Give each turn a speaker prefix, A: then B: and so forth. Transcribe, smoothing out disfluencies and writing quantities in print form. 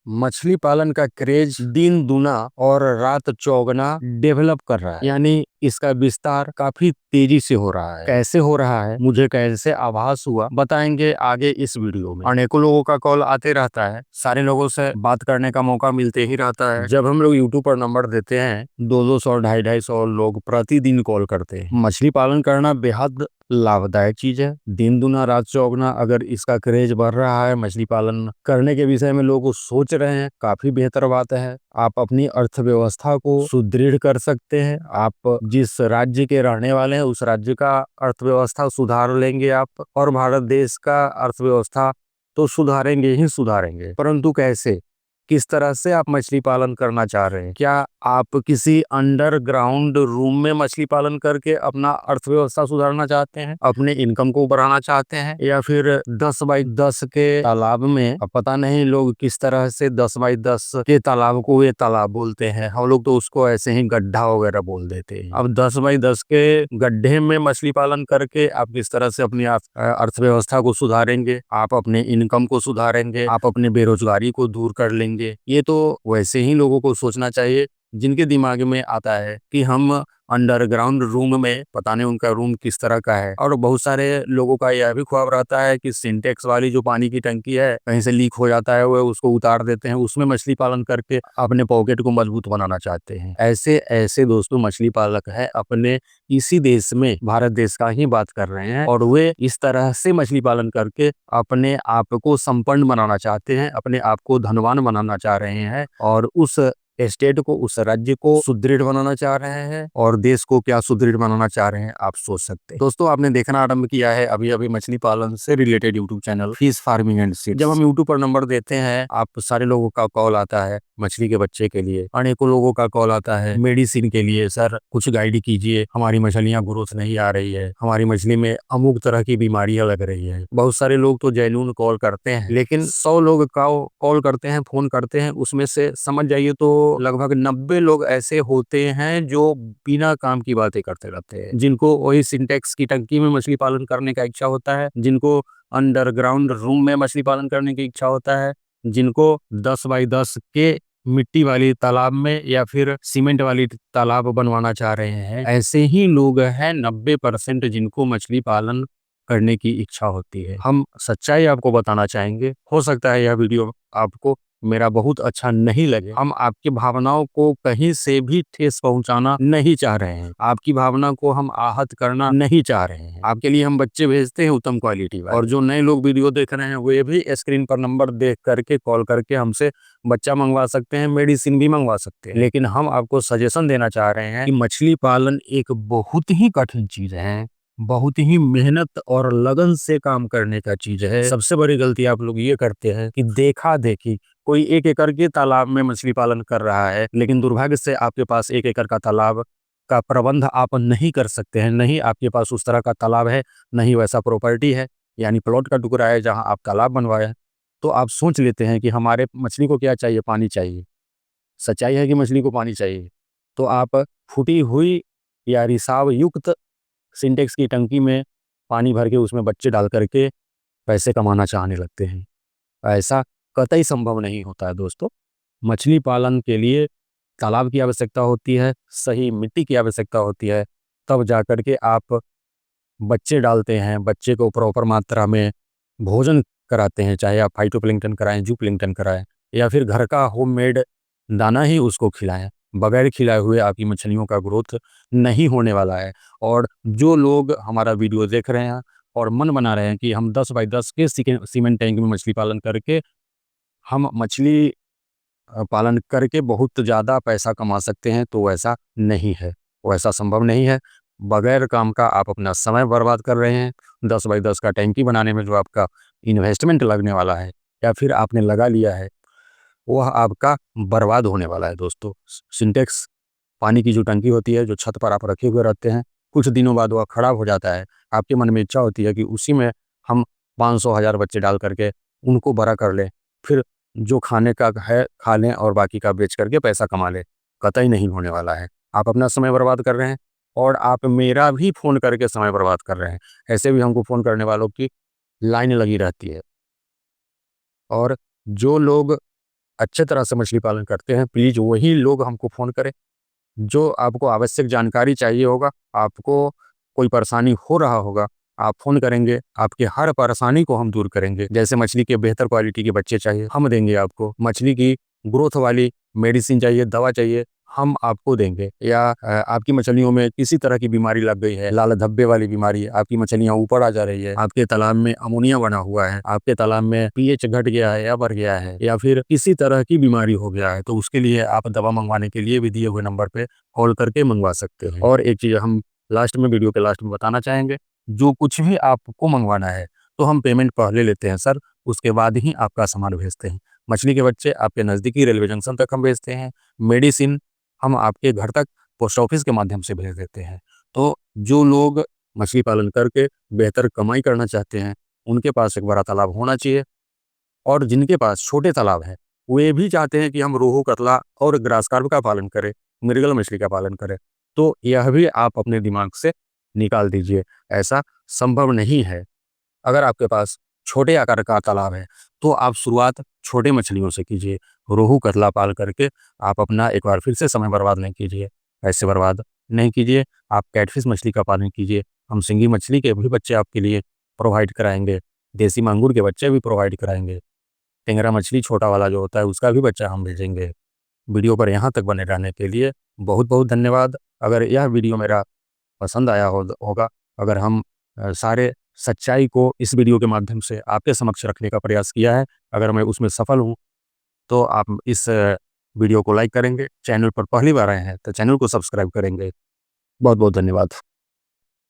A: मछली पालन का क्रेज दिन दुना और रात चौगुना डेवलप कर रहा है, यानी इसका विस्तार काफी तेजी से हो रहा है। कैसे हो रहा है, मुझे कैसे आभास हुआ, बताएंगे आगे इस वीडियो में। अनेकों लोगों का कॉल आते रहता है, सारे लोगों से बात करने का मौका मिलते ही रहता है। जब हम लोग यूट्यूब पर नंबर देते हैं, 200 250 लोग प्रतिदिन कॉल करते हैं। मछली पालन करना बेहद लाभदायक चीज है। दिन दुना रात चौगुना अगर इसका क्रेज बढ़ रहा है, मछली पालन करने के विषय में लोग सोच रहे हैं, काफी बेहतर बात है। आप अपनी अर्थव्यवस्था को सुदृढ़ कर सकते हैं। आप जिस राज्य के रहने वाले हैं उस राज्य का अर्थव्यवस्था सुधार लेंगे आप, और भारत देश का अर्थव्यवस्था तो सुधारेंगे ही सुधारेंगे। परंतु कैसे, किस तरह से आप मछली पालन करना चाह रहे हैं? क्या आप किसी अंडरग्राउंड रूम में मछली पालन करके अपना अर्थव्यवस्था सुधारना चाहते हैं, अपने इनकम को बढ़ाना चाहते हैं, या फिर 10 बाई 10 के तालाब में, अब पता नहीं लोग किस तरह से 10 बाई 10 के तालाब को ये तालाब बोलते हैं, हम लोग तो उसको ऐसे ही गड्ढा वगैरह बोल देते हैं। अब 10 बाई 10 के गड्ढे में मछली पालन करके आप किस तरह से अपनी अर्थव्यवस्था को सुधारेंगे, आप अपने इनकम को सुधारेंगे, आप अपने बेरोजगारी को दूर कर लेंगे। ये तो वैसे ही लोगों को सोचना चाहिए जिनके दिमाग में आता है कि हम अंडरग्राउंड रूम में, पता नहीं उनका रूम किस तरह का है। और बहुत सारे लोगों का यह भी ख्वाब रहता है कि सिंटेक्स वाली जो पानी की टंकी है कहीं से लीक हो जाता है, वो उसको उतार देते हैं, उसमें मछली पालन करके अपने पॉकेट को मजबूत बनाना चाहते हैं। ऐसे ऐसे दोस्तों मछली पालक है, अपने इसी देश में, भारत देश का ही बात कर रहे हैं, और वे इस तरह से मछली पालन करके अपने आप को संपन्न बनाना चाहते हैं, अपने आप को धनवान बनाना चाह रहे हैं, और उस स्टेट को, उस राज्य को सुदृढ़ बनाना चाह रहे हैं, और देश को क्या सुदृढ़ बनाना चाह रहे हैं आप सोच सकते हैं। दोस्तों, आपने देखना आरंभ किया है अभी अभी मछली पालन से related YouTube channel fish farming and seeds. जब हम यूट्यूब पर नंबर देते हैं, आप सारे लोगों का कॉल आता है मछली के बच्चे के लिए, अनेकों लोगों का कॉल आता है मेडिसिन के लिए, सर कुछ गाइड कीजिए, हमारी मछलियां ग्रोथ नहीं आ रही है, हमारी मछली में अमुक तरह की बीमारियां लग रही है। बहुत सारे लोग तो जेन्युइन कॉल करते हैं, लेकिन 100 लोग का कॉल करते हैं, फोन करते हैं, उसमें से समझ जाइए तो लगभग 90 लोग ऐसे होते हैं जो बिना काम की बातें करते रहते हैं, जिनको वही सिंटेक्स की टंकी में मछली पालन करने का इच्छा होता है, जिनको अंडरग्राउंड रूम में मछली पालन करने की इच्छा होता है, जिनको 10 बाई 10 के मिट्टी वाली तालाब में या फिर सीमेंट वाली तालाब बनवाना चाह रहे हैं। ऐसे ही लोग हैं 90% जिनको मछली पालन करने की इच्छा होती है। हम सच्चाई आपको बताना चाहेंगे, हो सकता है यह वीडियो आपको मेरा बहुत अच्छा नहीं लगे। हम आपकी भावनाओं को कहीं से भी ठेस पहुंचाना नहीं चाह रहे हैं, आपकी भावना को हम आहत करना नहीं चाह रहे हैं। आपके लिए हम बच्चे भेजते हैं उत्तम क्वालिटी वाले, और जो नए लोग वीडियो देख रहे हैं वे भी स्क्रीन पर नंबर देख करके कॉल करके हमसे बच्चा मंगवा सकते हैं, मेडिसिन भी मंगवा सकते हैं। लेकिन हम आपको सजेशन देना चाह रहे हैं कि मछली पालन एक बहुत ही कठिन चीज है, बहुत ही मेहनत और लगन से काम करने का चीज है। सबसे बड़ी गलती आप लोग ये करते हैं कि देखा देखी, कोई 1 एकड़ के तालाब में मछली पालन कर रहा है, लेकिन दुर्भाग्य से आपके पास 1 एकड़ का तालाब का प्रबंध आप नहीं कर सकते हैं, नहीं आपके पास उस तरह का तालाब है, नहीं वैसा प्रॉपर्टी है, यानी प्लॉट का टुकड़ा है जहां आप तालाब बनवाए, तो आप सोच लेते हैं कि हमारे मछली को क्या चाहिए, पानी चाहिए। सच्चाई है कि मछली को पानी चाहिए, तो आप फूटी हुई या रिसाव युक्त सिंटेक्स की टंकी में पानी भर के उसमें बच्चे डाल करके पैसे कमाना चाहने लगते हैं। ऐसा कतई संभव नहीं होता है दोस्तों। मछली पालन के लिए तालाब की आवश्यकता होती है, सही मिट्टी की आवश्यकता होती है, तब जाकर के आप बच्चे डालते हैं, बच्चे को प्रॉपर मात्रा में भोजन कराते हैं, चाहे आप फाइटोप्लैंक्टन कराएं, जूप्लैंक्टन कराएं, या फिर घर का होममेड दाना ही उसको खिलाएं। बगैर खिलाए हुए आपकी मछलियों का ग्रोथ नहीं होने वाला है। और जो लोग हमारा वीडियो देख रहे हैं और मन बना रहे हैं कि हम 10 बाई 10 के सीमेंट टैंक में मछली पालन करके हम मछली पालन करके बहुत ज़्यादा पैसा कमा सकते हैं, तो वैसा नहीं है, वैसा संभव नहीं है। बगैर काम का आप अपना समय बर्बाद कर रहे हैं। 10 बाई 10 का टैंकी बनाने में जो आपका इन्वेस्टमेंट लगने वाला है या फिर आपने लगा लिया है, वह आपका बर्बाद होने वाला है दोस्तों। सिंटेक्स पानी की जो टंकी होती है, जो छत पर आप रखे हुए रहते हैं, कुछ दिनों बाद वह खराब हो जाता है। आपके मन में इच्छा होती है कि उसी में हम 500,000 बच्चे डाल करके उनको बड़ा कर लें, फिर जो खाने का है खा लें और बाकी का बेच करके पैसा कमा लें। कतई नहीं होने वाला है। आप अपना समय बर्बाद कर रहे हैं और आप मेरा भी फ़ोन करके समय बर्बाद कर रहे हैं। ऐसे भी हमको फ़ोन करने वालों की लाइन लगी रहती है। और जो लोग अच्छे तरह से मछली पालन करते हैं, प्लीज वही लोग हमको फोन करें। जो आपको आवश्यक जानकारी चाहिए होगा, आपको कोई परेशानी हो रहा होगा, आप फ़ोन करेंगे, आपकी हर परेशानी को हम दूर करेंगे। जैसे मछली के बेहतर क्वालिटी के बच्चे चाहिए, हम देंगे आपको। मछली की ग्रोथ वाली मेडिसिन चाहिए, दवा चाहिए, हम आपको देंगे। या आपकी मछलियों में किसी तरह की बीमारी लग गई है, लाल धब्बे वाली बीमारी, आपकी मछलियाँ ऊपर आ जा रही है, आपके तालाब में अमोनिया बना हुआ है, आपके तालाब में पीएच घट गया है या बढ़ गया है, या फिर किसी तरह की बीमारी हो गया है, तो उसके लिए आप दवा मंगवाने के लिए भी दिए हुए नंबर पे कॉल करके मंगवा सकते हैं। और एक चीज़ हम लास्ट में, वीडियो के लास्ट में बताना चाहेंगे, जो कुछ भी आपको मंगवाना है तो हम पेमेंट पहले लेते हैं सर, उसके बाद ही आपका सामान भेजते हैं। मछली के बच्चे आपके नज़दीकी रेलवे जंक्शन तक हम भेजते हैं। मेडिसिन हम आपके घर तक पोस्ट ऑफिस के माध्यम से भेज देते हैं। तो जो लोग मछली पालन करके बेहतर कमाई करना चाहते हैं, उनके पास एक बड़ा तालाब होना चाहिए, और जिनके पास छोटे तालाब हैं, वे भी चाहते हैं कि हम रोहू, कतला और ग्रास कार्प का पालन करें, मृगल मछली का पालन करें, तो यह भी आप अपने दिमाग से निकाल दीजिए। ऐसा संभव नहीं है। अगर आपके पास छोटे आकार का तालाब है, तो आप शुरुआत छोटे मछलियों से कीजिए। रोहू, कतला पाल करके आप अपना एक बार फिर से समय बर्बाद नहीं कीजिए, पैसे बर्बाद नहीं कीजिए। आप कैटफिश मछली का पालन कीजिए। हम सिंगी मछली के भी बच्चे आपके लिए प्रोवाइड कराएंगे, देसी मांगुर के बच्चे भी प्रोवाइड कराएंगे, टेंगरा मछली छोटा वाला जो होता है उसका भी बच्चा हम भेजेंगे। वीडियो पर यहाँ तक बने रहने के लिए बहुत बहुत धन्यवाद। अगर यह वीडियो मेरा पसंद आया होगा, अगर हम सारे सच्चाई को इस वीडियो के माध्यम से आपके समक्ष रखने का प्रयास किया है, अगर मैं उसमें सफल हूँ, तो आप इस वीडियो को लाइक करेंगे। चैनल पर पहली बार आए हैं तो चैनल को सब्सक्राइब करेंगे। बहुत बहुत धन्यवाद।